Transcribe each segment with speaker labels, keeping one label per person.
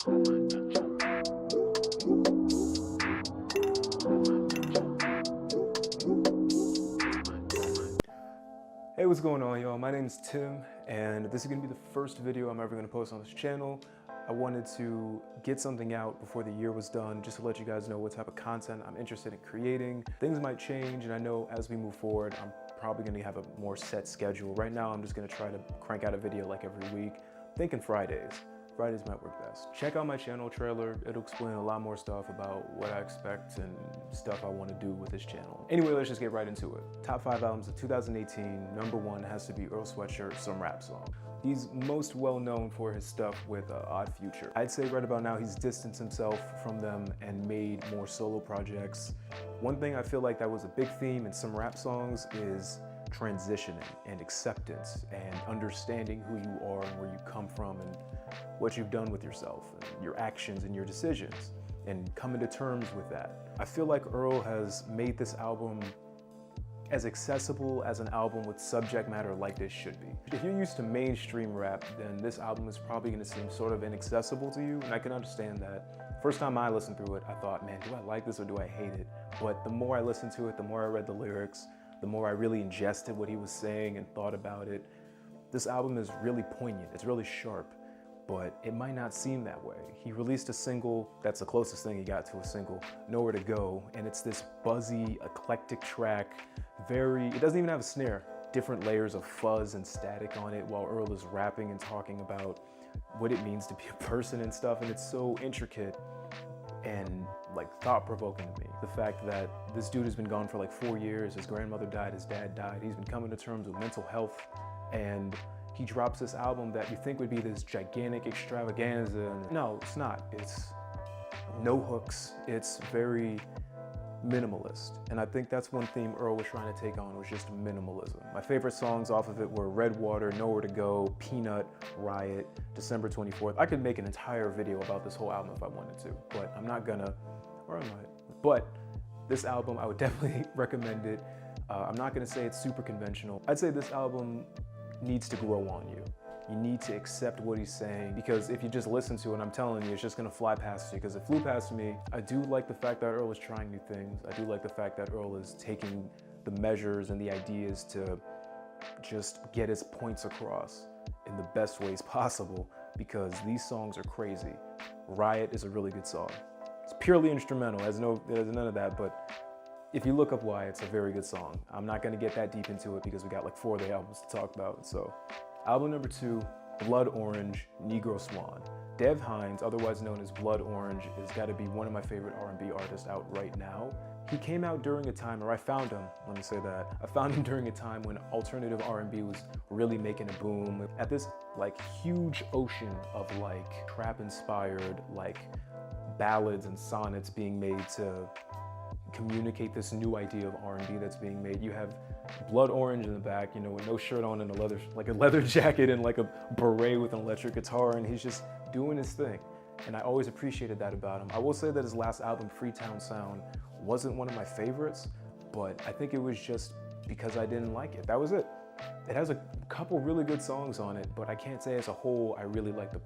Speaker 1: Hey, what's going on, y'all? My name is Tim, and this is gonna be the first video I'm ever gonna post on this channel. I wanted to get something out before the year was done, just to let you guys know what type of content I'm interested in creating. Things might change, and I know as we move forward, I'm probably gonna have a more set schedule. Right now, I'm just gonna try to crank out a video like every week. I'm thinking Fridays. Fridays might work best. Check out my channel trailer. It'll explain a lot more stuff about what I expect and stuff I want to do with this channel. Anyway, let's just get right into it. Top 5 albums of 2018. Number 1 has to be Earl Sweatshirt's Some Rap Song. He's most well known for his stuff with Odd Future. I'd say right about now he's distanced himself from them and made more solo projects. One thing I feel like that was a big theme in Some Rap Songs is transitioning and acceptance and understanding who you are and where you come from and what you've done with yourself and your actions and your decisions and coming to terms with that. I feel like Earl has made this album as accessible as an album with subject matter like this should be. If you're used to mainstream rap, then this album is probably gonna seem sort of inaccessible to you, and I can understand that. First time I listened through it, I thought, man, do I like this or do I hate it? But the more I listened to it, the more I read the lyrics, the more I really ingested what he was saying and thought about it. This album is really poignant, it's really sharp, but it might not seem that way. He released a single, that's the closest thing he got to a single, Nowhere to Go, and it's this buzzy, eclectic track, it doesn't even have a snare, different layers of fuzz and static on it while Earl is rapping and talking about what it means to be a person and stuff, and it's so intricate and like thought-provoking to me. The fact that this dude has been gone for like 4 years, his grandmother died, his dad died, he's been coming to terms with mental health, and he drops this album that you think would be this gigantic extravaganza, and no, it's not. It's no hooks, it's very minimalist, and I think that's one theme Earl was trying to take on, was just minimalism. My favorite songs off of it were Redwater, Nowhere to Go, Peanut, Riot, December 24th. I could make an entire video about this whole album if I wanted to, but I'm not gonna, or I might. But this album, I would definitely recommend it. I'm not gonna say it's super conventional. I'd say this album needs to grow on you. You need to accept what he's saying, because if you just listen to it, I'm telling you, it's just gonna fly past you, because it flew past me. I do like the fact that Earl is trying new things. I do like the fact that Earl is taking the measures and the ideas to just get his points across in the best ways possible, because these songs are crazy. Riot is a really good song. It's purely instrumental, there's none of that, but if you look up why, it's a very good song. I'm not gonna get that deep into it because we got like 4 of the albums to talk about, so. Album number 2, Blood Orange, Negro Swan. Dev Hynes, otherwise known as Blood Orange, has got to be one of my favorite R&B artists out right now. He came out during a time, or I found him, let me say that. I found him during a time when alternative R&B was really making a boom. At this like huge ocean of like trap-inspired like ballads and sonnets being made to communicate this new idea of R&B that's being made. You have Blood Orange in the back, you know, with no shirt on and a leather jacket and like a beret with an electric guitar, and he's just doing his thing. And I always appreciated that about him. I will say that his last album, Freetown Sound, wasn't one of my favorites, but I think it was just because I didn't like it. That was it. It has a couple really good songs on it, but I can't say as a whole I really like the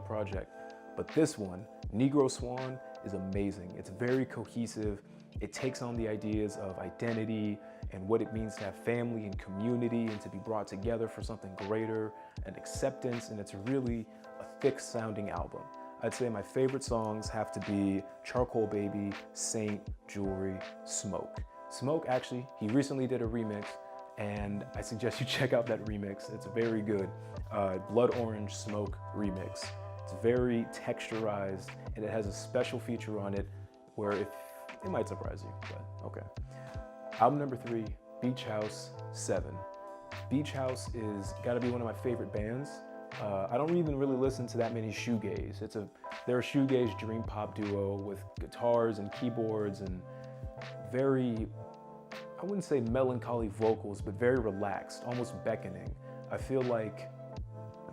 Speaker 1: project. But this one, Negro Swan, is amazing. It's very cohesive. It takes on the ideas of identity and what it means to have family and community and to be brought together for something greater and acceptance, and it's really a thick sounding album. I'd say my favorite songs have to be Charcoal Baby, Saint, Jewelry, Smoke. Smoke, actually, he recently did a remix, and I suggest you check out that remix. It's very good. Blood Orange Smoke remix. It's very texturized, and it has a special feature on it where it might surprise you, but okay. Album number 3, Beach House 7. Beach House is gotta be one of my favorite bands. I don't even really listen to that many shoegaze. They're a shoegaze dream pop duo with guitars and keyboards and very, I wouldn't say melancholy vocals, but very relaxed, almost beckoning. I feel like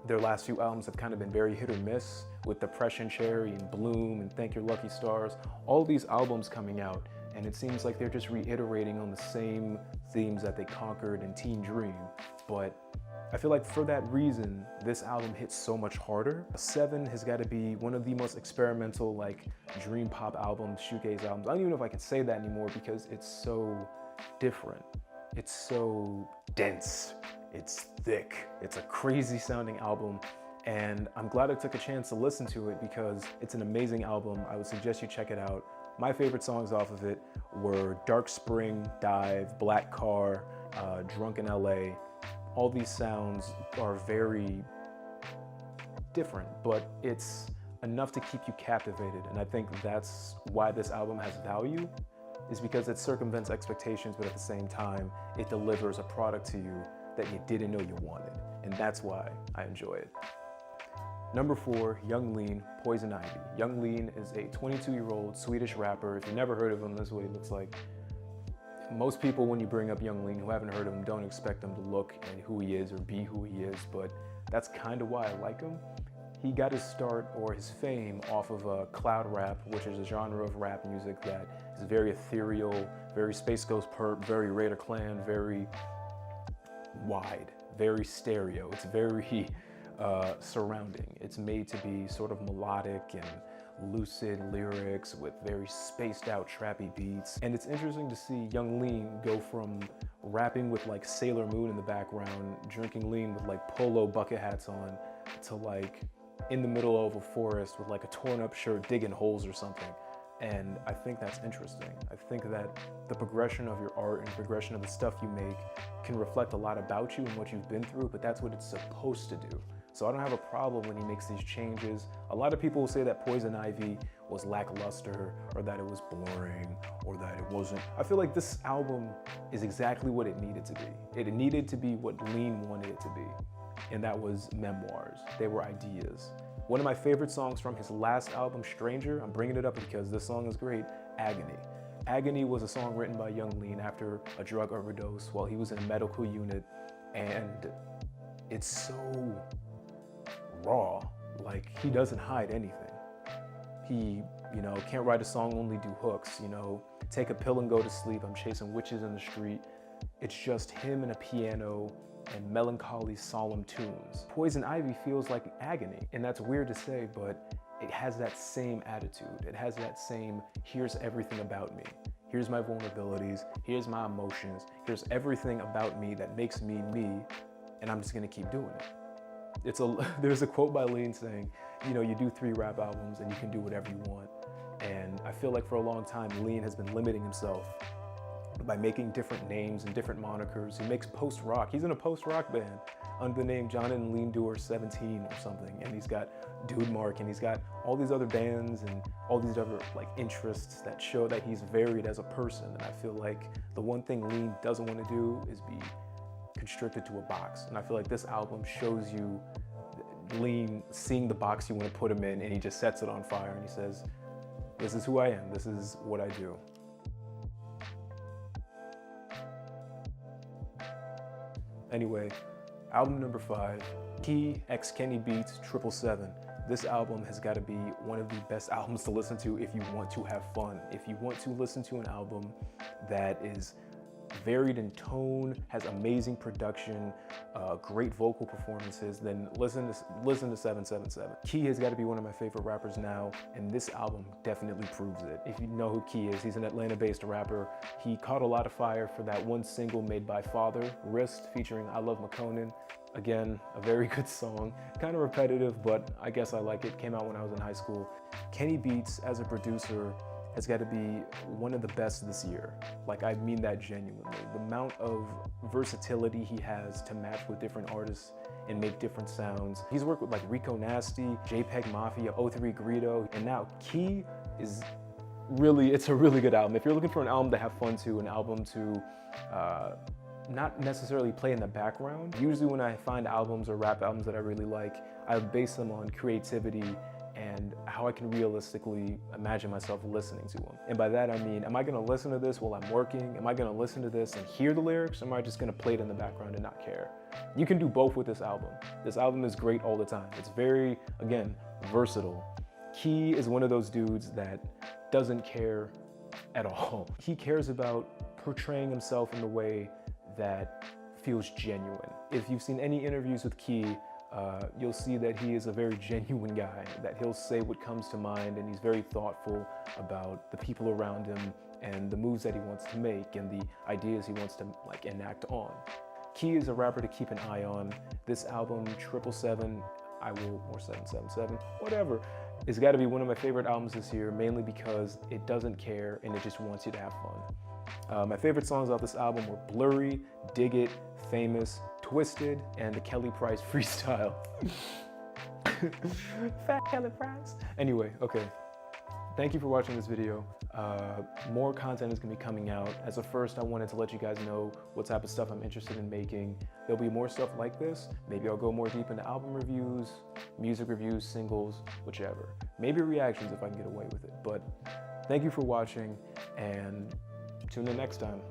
Speaker 1: their last few albums have kind of been very hit or miss, with Depression Cherry and Bloom and Thank Your Lucky Stars. All these albums coming out, and it seems like they're just reiterating on the same themes that they conquered in Teen Dream. But I feel like for that reason, this album hits so much harder. 7 has got to be one of the most experimental, like dream pop albums, shoegaze albums. I don't even know if I can say that anymore because it's so different. It's so dense. It's thick. It's a crazy sounding album. And I'm glad I took a chance to listen to it because it's an amazing album. I would suggest you check it out. My favorite songs off of it were Dark Spring, Dive, Black Car, Drunk in LA. All these sounds are very different, but it's enough to keep you captivated. And I think that's why this album has value, is because it circumvents expectations, but at the same time, it delivers a product to you that you didn't know you wanted. And that's why I enjoy it. Number 4, Young Lean, Poison Ivy. Young Lean is a 22-year-old Swedish rapper. If you've never heard of him, this is what he looks like. Most people, when you bring up Young Lean who haven't heard of him, don't expect him to look and who he is or be who he is, but that's kind of why I like him. He got his start or his fame off of cloud rap, which is a genre of rap music that is very ethereal, very Space Ghost Perp, very Raider Clan, very wide, very stereo. It's very surrounding. It's made to be sort of melodic and lucid lyrics with very spaced out trappy beats. And it's interesting to see Young Lean go from rapping with like Sailor Moon in the background, drinking lean with like polo bucket hats on, to like in the middle of a forest with like a torn up shirt digging holes or something. And I think that's interesting. I think that the progression of your art and progression of the stuff you make can reflect a lot about you and what you've been through, but that's what it's supposed to do. So I don't have a problem when he makes these changes. A lot of people will say that Poison Ivy was lackluster, or that it was boring, or that it wasn't. I feel like this album is exactly what it needed to be. It needed to be what Lean wanted it to be, and that was memoirs. They were ideas. One of my favorite songs from his last album, Stranger, I'm bringing it up because this song is great, Agony. Agony was a song written by Young Lean after a drug overdose while he was in a medical unit, and it's so raw. Like, he doesn't hide anything. He, can't write a song, only do hooks, take a pill and go to sleep, I'm chasing witches in the street. It's just him and a piano and melancholy, solemn tunes. Poison Ivy feels like agony, and that's weird to say, but it has that same attitude. It has that same, here's everything about me. Here's my vulnerabilities, here's my emotions, here's everything about me that makes me me, and I'm just gonna keep doing it. There's a quote by Lean saying, you do 3 rap albums and you can do whatever you want. And I feel like for a long time, Lean has been limiting himself by making different names and different monikers. He makes post-rock. He's in a post-rock band under the name Jonathan Lean Doer 17 or something. And he's got Dude Mark, and he's got all these other bands and all these other interests that show that he's varied as a person. And I feel like the one thing Lean doesn't want to do is be constricted to a box. And I feel like this album shows you Lean seeing the box you want to put him in, and he just sets it on fire and he says, this is who I am, this is what I do. Anyway, album number 5, Key x Kenny Beats 777. This album has got to be one of the best albums to listen to if you want to have fun. If you want to listen to an album that is varied in tone, has amazing production, great vocal performances, then listen to 777. Key has got to be one of my favorite rappers now, and this album definitely proves it. If you know who Key is, he's an Atlanta-based rapper. He caught a lot of fire for that one single made by Father, Wrist, featuring I Love McConan. Again, a very good song, kind of repetitive, but I guess I like it. Came out when I was in high school. Kenny Beats, as a producer, has got to be one of the best this year. Like, I mean that genuinely. The amount of versatility he has to match with different artists and make different sounds. He's worked with like Rico Nasty, JPEG Mafia, 03 Greedo, and now Key is really, it's a really good album. If you're looking for an album to have fun to, an album to not necessarily play in the background. Usually when I find albums or rap albums that I really like, I base them on creativity and how I can realistically imagine myself listening to them. And by that I mean, am I gonna listen to this while I'm working? Am I gonna listen to this and hear the lyrics? Or am I just gonna play it in the background and not care? You can do both with this album. This album is great all the time. It's very, again, versatile. Key is one of those dudes that doesn't care at all. He cares about portraying himself in the way that feels genuine. If you've seen any interviews with Key, you'll see that he is a very genuine guy, that he'll say what comes to mind, and he's very thoughtful about the people around him and the moves that he wants to make and the ideas he wants to like enact on. Key is a rapper to keep an eye on. This album, 777, or 777, whatever, it's got to be one of my favorite albums this year, mainly because it doesn't care and it just wants you to have fun. My favorite songs off this album were Blurry, Dig It, Famous, Twisted, and the Kelly Price freestyle. Fat Kelly Price. Anyway, okay. Thank you for watching this video. More content is gonna be coming out. As of first, I wanted to let you guys know what type of stuff I'm interested in making. There'll be more stuff like this. Maybe I'll go more deep into album reviews, music reviews, singles, whichever. Maybe reactions if I can get away with it. But thank you for watching, and tune in next time.